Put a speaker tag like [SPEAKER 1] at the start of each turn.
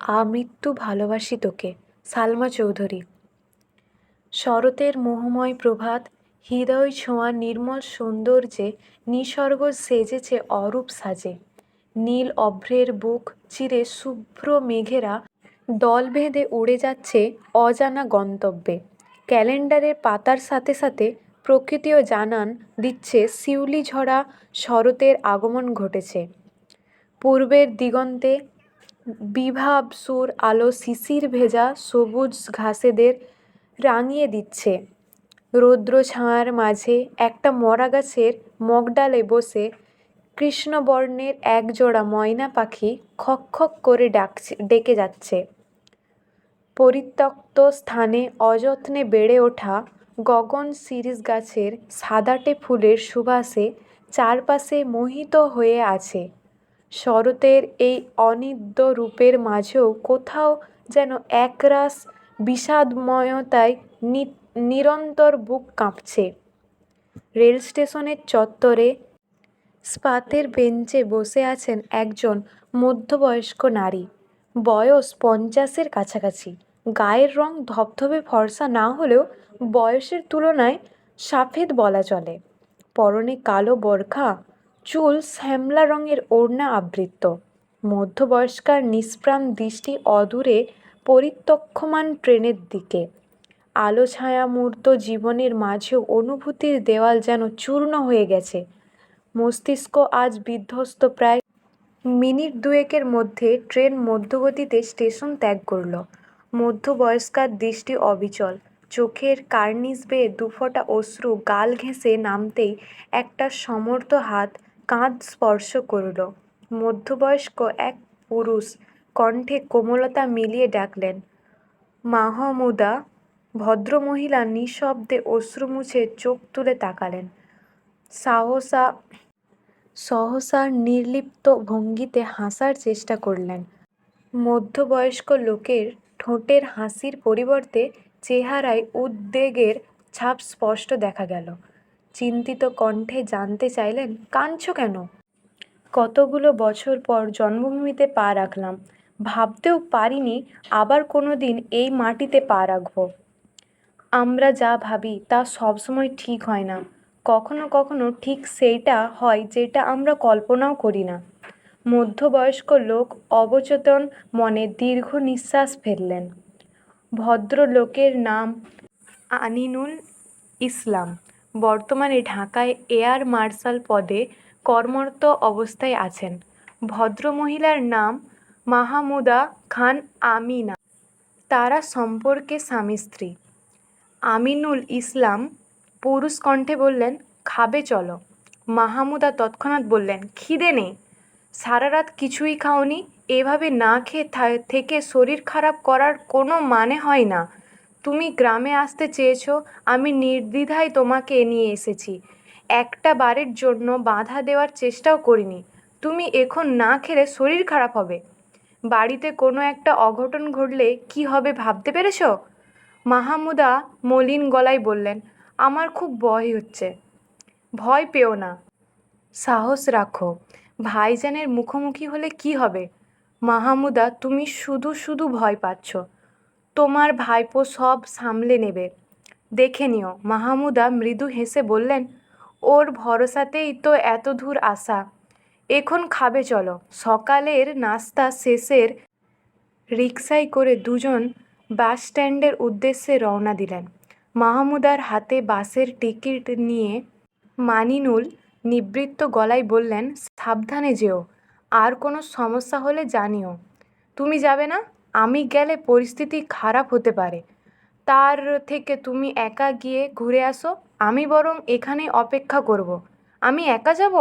[SPEAKER 1] আমৃত্যু ভালোবাসি তোকে। সালমা চৌধুরী। শরতের মোহময় প্রভাত, হৃদয় ছোঁয়া নির্মল সৌন্দর্যে নিসর্গ সেজেছে অরূপ সাজে। নীল অভ্রের বুক চিরে শুভ্র মেঘেরা দল বেঁধে উড়ে যাচ্ছে অজানা গন্তব্যে। ক্যালেন্ডারের পাতার সাথে সাথে প্রকৃতিও জানান দিচ্ছে শিউলি ঝরা শরতের আগমন ঘটেছে। পূর্বের দিগন্তে বিভাবসুর আলো শিশির ভেজা সবুজ ঘাসেদের রাঙিয়ে দিচ্ছে। রৌদ্র ছায়ার মাঝে একটা মরা গাছের মগডালে বসে কৃষ্ণবর্ণের একজোড়া ময়না পাখি খক খক করে ডেকে যাচ্ছে। পরিত্যক্ত স্থানে অযত্নে বেড়ে ওঠা গগন শিরীষ গাছের সাদাটে ফুলের সুবাসে চারপাশে মোহিত হয়ে আছে। শরতের এই অনিদ্য রূপের মাঝেও কোথাও যেন একরাশ বিষাদময়তায় নিরন্তর বুক কাঁপছে। রেল স্টেশনের চত্বরে স্পাতের বেঞ্চে বসে আছেন একজন মধ্যবয়স্ক নারী। বয়স 50-এর কাছাকাছি। গায়ের রং ধবধবে ফর্সা না হলেও বয়সের তুলনায় সাফেদ বলা চলে। পরনে কালো বোরখা, চুল শ্যামলা রঙের ওড়না আবৃত। মধ্যবয়স্কার নিষ্প্রাণ দৃষ্টি অদূরে পরিত্যক্ষমান ট্রেনের দিকে। আলো ছায়ামূর্ত জীবনের মাঝেও অনুভূতির দেওয়াল যেন চূর্ণ হয়ে গেছে। মস্তিষ্ক আজ বিধ্বস্ত। প্রায় মিনিট দুয়েকের মধ্যে ট্রেন মধ্যগতিতে স্টেশন ত্যাগ করল। মধ্যবয়স্কার দৃষ্টি অবিচল। চোখের কার্নিশ বেয়ে দুফোঁটা অশ্রু গাল ঘেঁষে নামতেই একটা সমর্থ হাত কাঁধ স্পর্শ করল। মধ্যবয়স্ক এক পুরুষ কণ্ঠে কোমলতা মিলিয়ে ডাকলেন, মাহমুদা। ভদ্রমহিলা নিঃশব্দে অশ্রু মুছে চোখ তুলে তাকালেন। সহসা নির্লিপ্ত ভঙ্গিতে হাসার চেষ্টা করলেন। মধ্যবয়স্ক লোকের ঠোঁটের হাসির পরিবর্তে চেহারায় উদ্বেগের ছাপ স্পষ্ট দেখা গেল। চিন্তিত কণ্ঠে জানতে চাইলেন, কাঁদছো কেন? কতগুলো বছর পর জন্মভূমিতে পা রাখলাম, ভাবতেও পারিনি আবার কোনো দিন এই মাটিতে পা রাখব। আমরা যা ভাবি তা সবসময় ঠিক হয় না। কখনো কখনো ঠিক সেইটা হয় যেটা আমরা কল্পনাও করি না। মধ্যবয়স্ক লোক অবচেতন মনে দীর্ঘ নিঃশ্বাস ফেললেন। ভদ্রলোকের নাম আমিনুল ইসলাম। বর্তমানে ঢাকায় এয়ার মার্শাল পদে কর্মরত অবস্থায় আছেন। ভদ্রমহিলার নাম মাহমুদা খান আমিনা। তারা সম্পর্কে স্বামী স্ত্রী। আমিনুল ইসলাম পুরুষ কণ্ঠে বললেন, খাবে চলো। মাহমুদা তৎক্ষণাৎ বললেন, খিদে নেই। সারা রাত কিছুই খাওনি? এভাবে না খেয়ে থেকে শরীর খারাপ করার কোনো মানে হয় না। তুমি গ্রামে আসতে চেয়েছো, আমি নির্দ্বিধায় তোমাকে নিয়ে এসেছি। একটা বারের জন্য বাধা দেওয়ার চেষ্টাও করিনি। তুমি এখন না খেলে শরীর খারাপ হবে। বাড়িতে কোনো একটা অঘটন ঘটলে কি হবে ভাবতে পেরেছো? মাহমুদা মলিন গলায় বললেন, আমার খুব ভয় হচ্ছে। ভয় পেও না, সাহস রাখো। ভাইজানের মুখোমুখি হলে কি হবে? মাহমুদা, তুমি শুধু শুধু ভয় পাচ্ছ। তোমার ভাইপো সব সামলে নেবে, দেখে নিও। মাহমুদা মৃদু হেসে বললেন, ওর ভরসাতেই তো এত দূর আসা। এখন খাবে চলো। সকালের নাস্তা শেষের রিকশায় করে দুজন বাস স্ট্যান্ডের উদ্দেশ্যে রওনা দিলেন। মাহমুদার হাতে বাসের টিকিট নিয়ে মানিনুল নিবৃত্ত গলায় বললেন, সাবধানে যেও। আর কোনো সমস্যা হলে জানিও। তুমি যাবে না? আমি গেলে পরিস্থিতি খারাপ হতে পারে। তার থেকে তুমি একা গিয়ে ঘুরে আসো। আমি বরং এখানেই অপেক্ষা করব। আমি একা যাব?